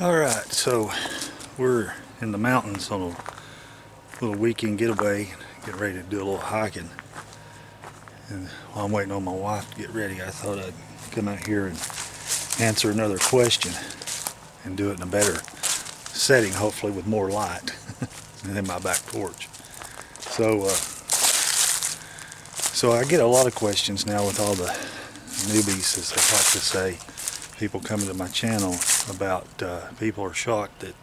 Alright, so we're in the mountains on a little weekend getaway, getting ready to do a little hiking. And while I'm waiting on my wife to get ready, I thought I'd come out here and answer another question and do it in a better setting, hopefully with more light than my back porch. So I get a lot of questions now with all the newbies, as they like to say, people coming to my channel about people are shocked that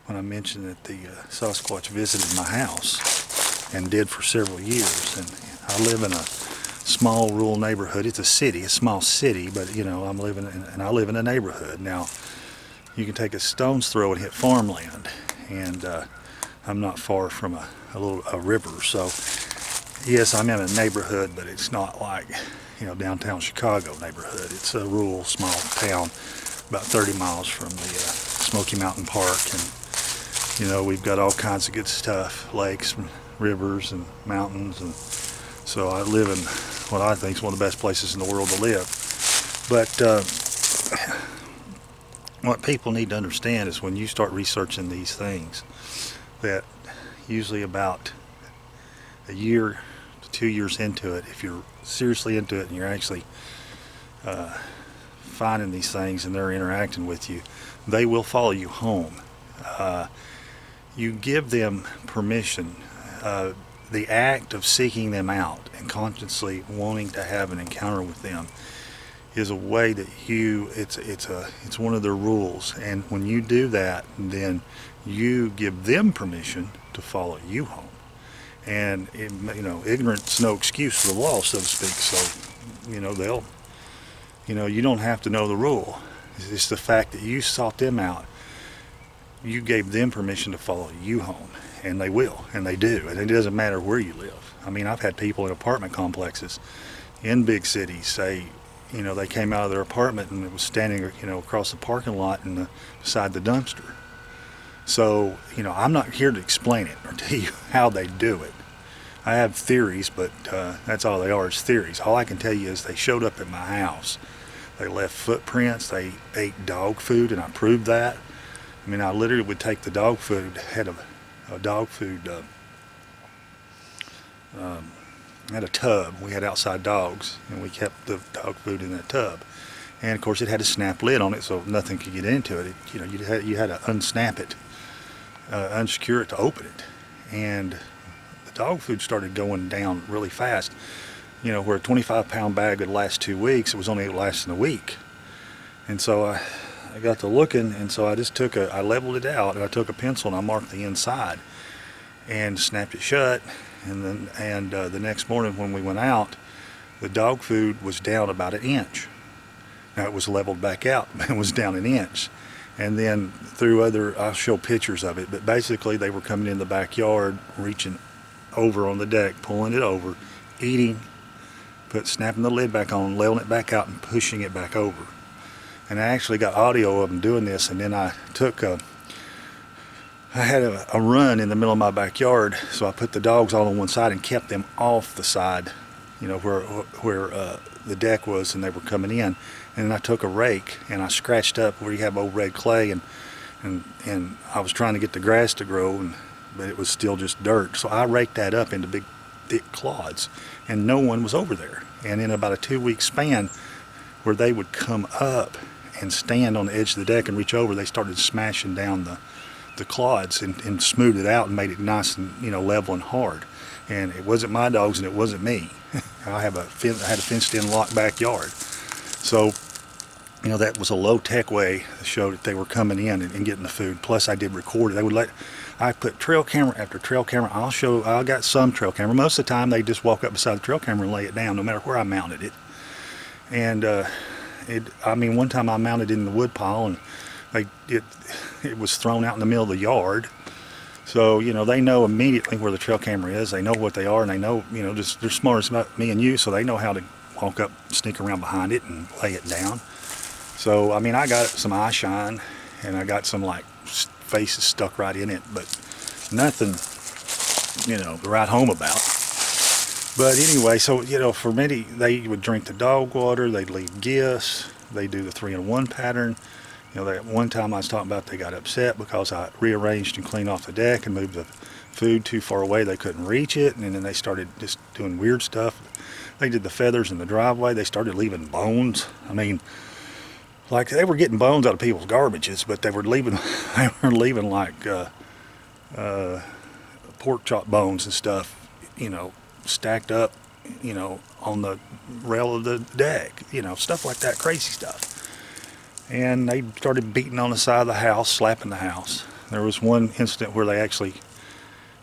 when I mentioned that the Sasquatch visited my house and did for several years. And I live in a small rural neighborhood. It's a city, a small city, but you know, I live in a neighborhood. Now you can take a stone's throw and hit farmland, and I'm not far from a river. So yes, I'm in a neighborhood, but it's not like, you know, downtown Chicago neighborhood. It's a rural small town about 30 miles from the Smoky Mountain Park, and you know, we've got all kinds of good stuff, lakes and rivers and mountains, and so I live in what I think is one of the best places in the world to live. But what people need to understand is when you start researching these things, that usually about a year to 2 years into it, if you're seriously into it and you're actually finding these things and they're interacting with you, they will follow you home. You give them permission. The act of seeking them out and consciously wanting to have an encounter with them is a way that it's one of their rules. And when you do that, then you give them permission to follow you home. And you know, ignorance no excuse for the law, so to speak. So you don't have to know the rule. It's the fact that you sought them out. You gave them permission to follow you home, and they will, and they do. And it doesn't matter where you live. I mean, I've had people in apartment complexes in big cities say, you know, they came out of their apartment and it was standing, you know, across the parking lot and beside the dumpster. So, you know, I'm not here to explain it or tell you how they do it. I have theories, but that's all they are, is theories. All I can tell you is they showed up at my house. They left footprints. They ate dog food, and I proved that. I mean, I literally would take the dog food, had a dog food, had a tub. We had outside dogs, and we kept the dog food in that tub. And of course, it had a snap lid on it, so nothing could get into it. You know, you had to unsnap it, unsecure it to open it. And the dog food started going down really fast. You know, where a 25-pound bag would last 2 weeks, it was only lasting a week. And so I got to looking, and so I leveled it out, and I took a pencil and I marked the inside and snapped it shut. And then the next morning when we went out, the dog food was down about an inch. Now it was leveled back out, but it was down an inch. And then I'll show pictures of it, but basically they were coming in the backyard, reaching over on the deck, pulling it over, eating, snapping the lid back on, leveling it back out, and pushing it back over. And I actually got audio of them doing this, and then I had a run in the middle of my backyard, so I put the dogs all on one side and kept them off the side, you know, where the deck was, and they were coming in. And then I took a rake and I scratched up where you have old red clay, and I was trying to get the grass to grow, but it was still just dirt. So I raked that up into big, thick clods, and no one was over there. And in about a 2-week span, where they would come up and stand on the edge of the deck and reach over, they started smashing down the clods and smoothed it out and made it nice and, you know, level and hard. And it wasn't my dogs and it wasn't me. I had a fenced-in locked backyard. So, you know, that was a low-tech way to show that they were coming in and getting the food. Plus, I did record it. I put trail camera after trail camera. I got some trail camera. Most of the time, they just walk up beside the trail camera and lay it down, no matter where I mounted it. And one time I mounted it in the wood pile, and it was thrown out in the middle of the yard. So, you know, they know immediately where the trail camera is. They know what they are, and they know, you know, just they're smarter about me and you, so they know how to walk up, sneak around behind it, and lay it down. So, I mean, I got some eye shine, and I got some, like, faces stuck right in it, but nothing, you know, to write home about. But anyway, so, you know, for many, they would drink the dog water, they'd leave gifts, they do the 3-in-1 pattern, You know, that one time I was talking about, they got upset because I rearranged and cleaned off the deck and moved the food too far away. They couldn't reach it, and then they started just doing weird stuff. They did the feathers in the driveway. They started leaving bones. I mean, like they were getting bones out of people's garbages, but they were leaving like pork chop bones and stuff, you know, stacked up, you know, on the rail of the deck, you know, stuff like that, crazy stuff. And they started beating on the side of the house, slapping the house. There was one incident where they actually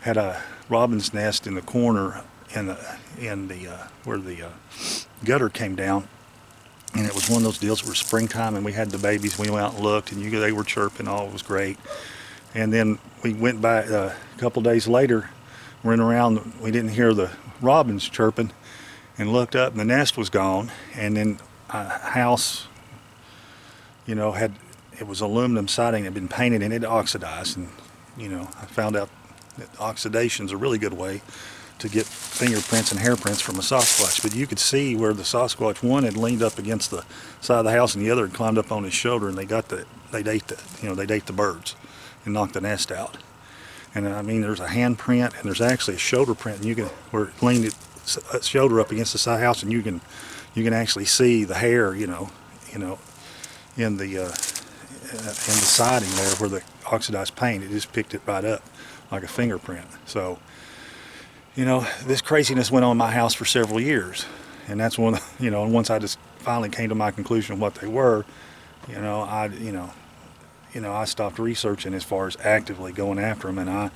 had a robin's nest in the corner where the gutter came down, and it was one of those deals where springtime and we had the babies. We went out and looked, and they were chirping, all was great. And then we went back a couple days later, went around, we didn't hear the robins chirping, and looked up and the nest was gone. And then a house, you know, it was aluminum siding, had been painted and it oxidized. And, you know, I found out that oxidation's a really good way to get fingerprints and hairprints from a Sasquatch. But you could see where the Sasquatch, one had leaned up against the side of the house and the other had climbed up on his shoulder, and they'd ate the birds and knocked the nest out. And I mean, there's a handprint and there's actually a shoulder print, and where it leaned its shoulder up against the side of the house, and you can actually see the hair, you know, in the siding there where the oxidized paint, it just picked it right up like a fingerprint. So, you know, this craziness went on in my house for several years, and that's when, you know, and once I just finally came to my conclusion of what they were, I stopped researching as far as actively going after them. And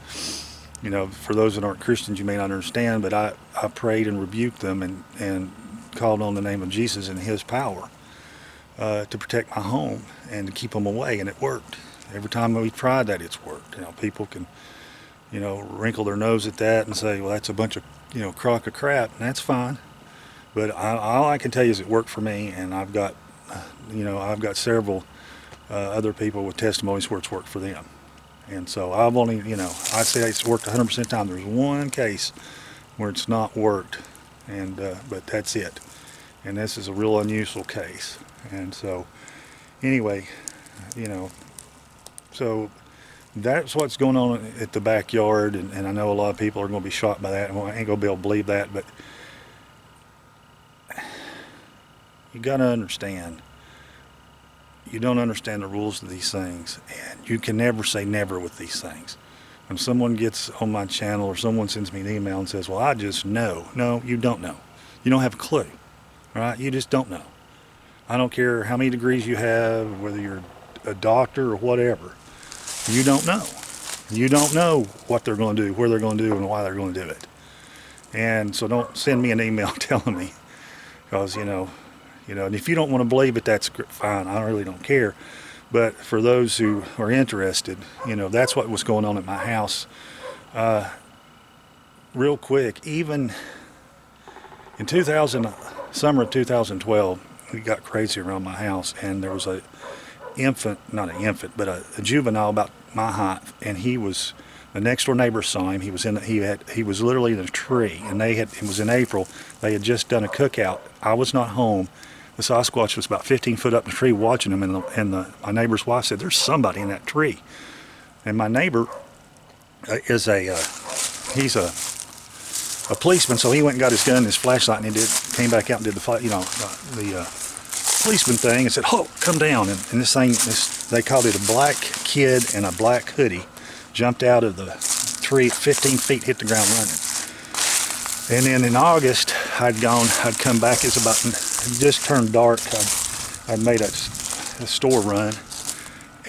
you know, for those that aren't Christians, you may not understand, but I prayed and rebuked them and called on the name of Jesus and His power to protect my home and to keep them away, and it worked. Every time we tried that, it's worked. You know, people can, you know, wrinkle their nose at that and say, well, that's a bunch of, you know, crock of crap, and that's fine. But all I can tell you is it worked for me, and I've got several other people with testimonies where it's worked for them. And so I've only, you know, I'd say it's worked 100% of the time. There's one case where it's not worked, and but that's it. And this is a real unusual case. And so anyway, you know, so that's what's going on at the backyard, and I know a lot of people are going to be shocked by that, and I ain't going to be able to believe that, but you got to understand, you don't understand the rules of these things, and you can never say never with these things. When someone gets on my channel or someone sends me an email and says, well, I just know. No, you don't know. You don't have a clue, right? You just don't know. I don't care how many degrees you have, whether you're a doctor or whatever. You don't know. You don't know what they're going to do, where they're going to do, and why they're going to do it. And so don't send me an email telling me, because, you know, and if you don't want to believe it, that's fine. I really don't care. But for those who are interested, you know, that's what was going on at my house. Real quick, even in summer of 2012, it got crazy around my house, and there was a juvenile about my height, and the next door neighbor saw him. He was literally in a tree, and it was in April. They had just done a cookout. I was not home. The Sasquatch was about 15 foot up the tree watching him, and my neighbor's wife said, there's somebody in that tree. And my neighbor he's a policeman, so he went and got his gun and his flashlight, and came back out and did the policeman thing and said, "Oh, come down!" And this thing, they called it a black kid in a black hoodie, jumped out of the tree 15 feet, hit the ground running. And then in August, I'd come back. It just turned dark. I'd made a store run,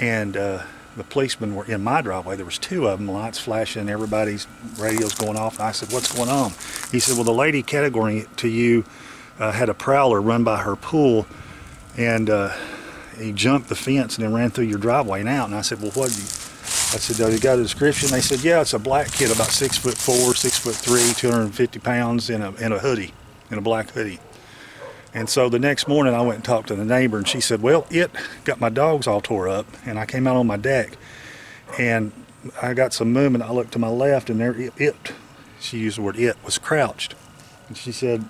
and the policemen were in my driveway. There was two of them, lights flashing, everybody's radios going off. And I said, "What's going on?" He said, "Well, the lady category to you had a prowler run by her pool, and he jumped the fence and then ran through your driveway and out." And I said, "Well, what did you?" I said, "You got a description?" They said, "Yeah, it's a black kid, about 6'4", 6'3", 250 pounds, in a hoodie, in a black hoodie." And so the next morning I went and talked to the neighbor, and she said, "Well, it got my dogs all tore up." And I came out on my deck, and I got some movement. I looked to my left, and there she used the word "it" was crouched. And she said,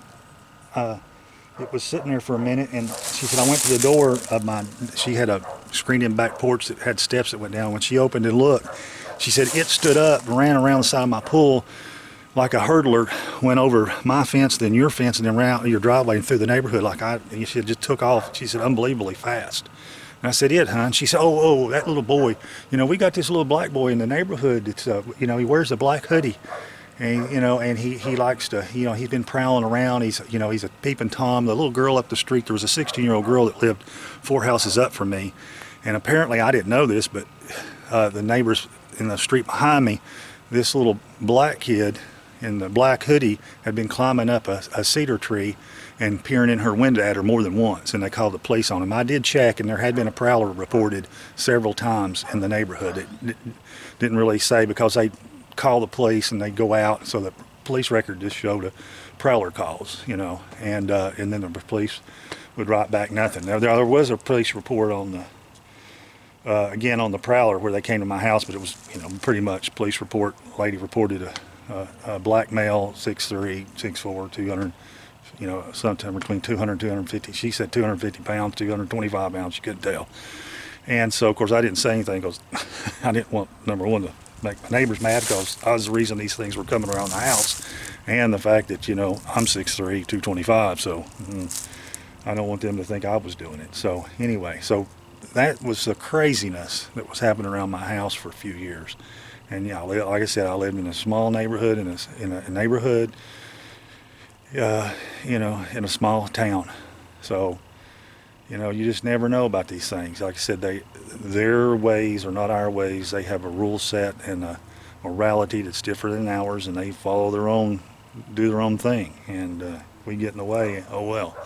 it was sitting there for a minute, and she said, I went to the door of my, she had a screened-in back porch that had steps that went down. When she opened and looked, she said it stood up and ran around the side of my pool like a hurdler, went over my fence, then your fence, and then ran out your driveway and through the neighborhood she said, just took off. She said, unbelievably fast. And I said, it, hon. She said, oh, that little boy. You know, we got this little black boy in the neighborhood. It's, you know, he wears a black hoodie. And, you know, and he likes to, you know, he's been prowling around. He's, you know, he's a peeping Tom. The little girl up the street, there was a 16-year-old girl that lived 4 houses up from me. And apparently, I didn't know this, but the neighbors in the street behind me, this little black kid in the black hoodie had been climbing up a cedar tree and peering in her window at her more than once, and they called the police on him. I did check, and there had been a prowler reported several times in the neighborhood. It didn't really say, because they call the police and they go out, so the police record just showed a prowler calls, you know, and then the police would write back nothing. Now there was a police report on the again on the prowler where they came to my house, but it was, you know, pretty much police report. Lady reported a black male, 6'3", 6'4", 200, you know, sometime between 200 and 250. She said 250 pounds, 225 pounds. You couldn't tell. And so, of course, I didn't say anything because I didn't want, number one, to make my neighbors mad, because I was the reason these things were coming around the house, and the fact that, you know, I'm 6'3", 225, so I don't want them to think I was doing it. So anyway, so that was the craziness that was happening around my house for a few years. And yeah, like I said, I lived in a small neighborhood, in a neighborhood, you know, in a small town. So, you know, you just never know about these things. Like I said, their ways are not our ways. They have a rule set and a morality that's different than ours, and they follow their own, do their own thing. And we get in the way, oh well.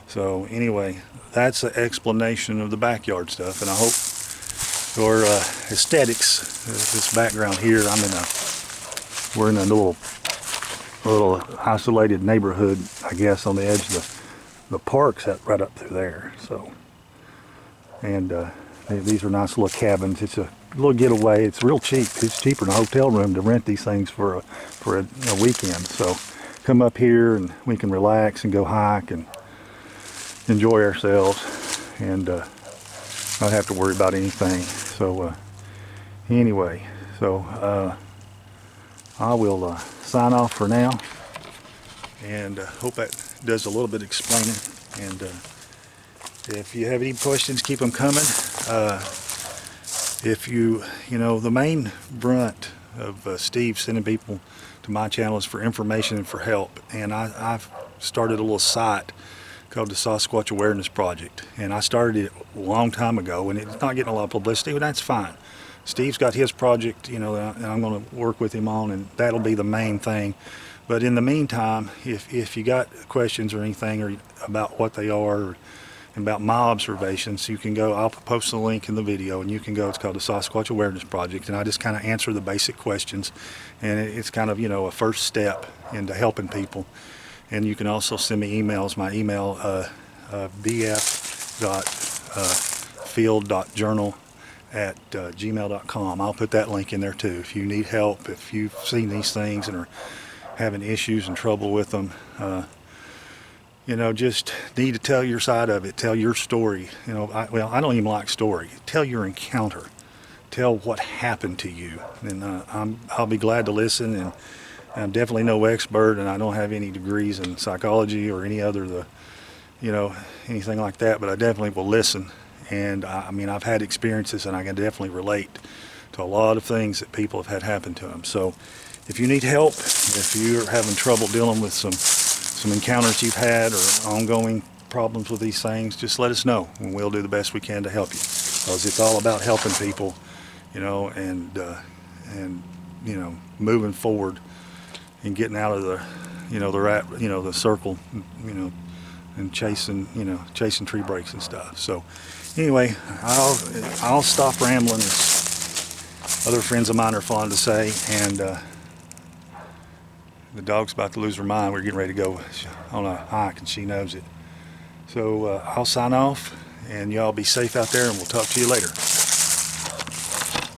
So anyway, that's the explanation of the backyard stuff, and I hope your aesthetics, this background here, we're in a little isolated neighborhood, I guess, on the edge of the park's right up through there. So, and these are nice little cabins. It's a little getaway. It's real cheap. It's cheaper than a hotel room to rent these things for a weekend. So come up here and we can relax and go hike and enjoy ourselves, and not have to worry about anything. So anyway, so I will sign off for now, and hope that does a little bit of explaining. And if you have any questions, keep them coming. If you know, the main brunt of Steve sending people to my channel is for information and for help. And I've started a little site called the Sasquatch Awareness Project, and I started it a long time ago, and it's not getting a lot of publicity, but that's fine. Steve's got his project, you know, and I'm going to work with him on, and that'll be the main thing. But in the meantime, if you got questions or anything, or about what they are, or about my observations, you can go, I'll post the link in the video, and you can go. It's called the Sasquatch Awareness Project, and I just kind of answer the basic questions, and it's kind of, you know, a first step into helping people. And you can also send me emails. My email, bf.field.journal@gmail.com. I'll put that link in there too. If you need help, if you've seen these things and are having issues and trouble with them, you know, just need to tell your side of it. Tell your story. You know, I don't even like story. Tell your encounter. Tell what happened to you. And I'll be glad to listen. And I'm definitely no expert, and I don't have any degrees in psychology or any other, you know, anything like that, but I definitely will listen. And I mean, I've had experiences, and I can definitely relate to a lot of things that people have had happen to them. So if you need help, if you're having trouble dealing with some encounters you've had or ongoing problems with these things, just let us know, and we'll do the best we can to help you, because it's all about helping people, you know, and you know, moving forward and getting out of the, you know, the circle, you know, and chasing tree breaks and stuff. So anyway, I'll stop rambling, as other friends of mine are fond to say, and the dog's about to lose her mind. We're getting ready to go on a hike, and she knows it. So I'll sign off, and y'all be safe out there, and we'll talk to you later.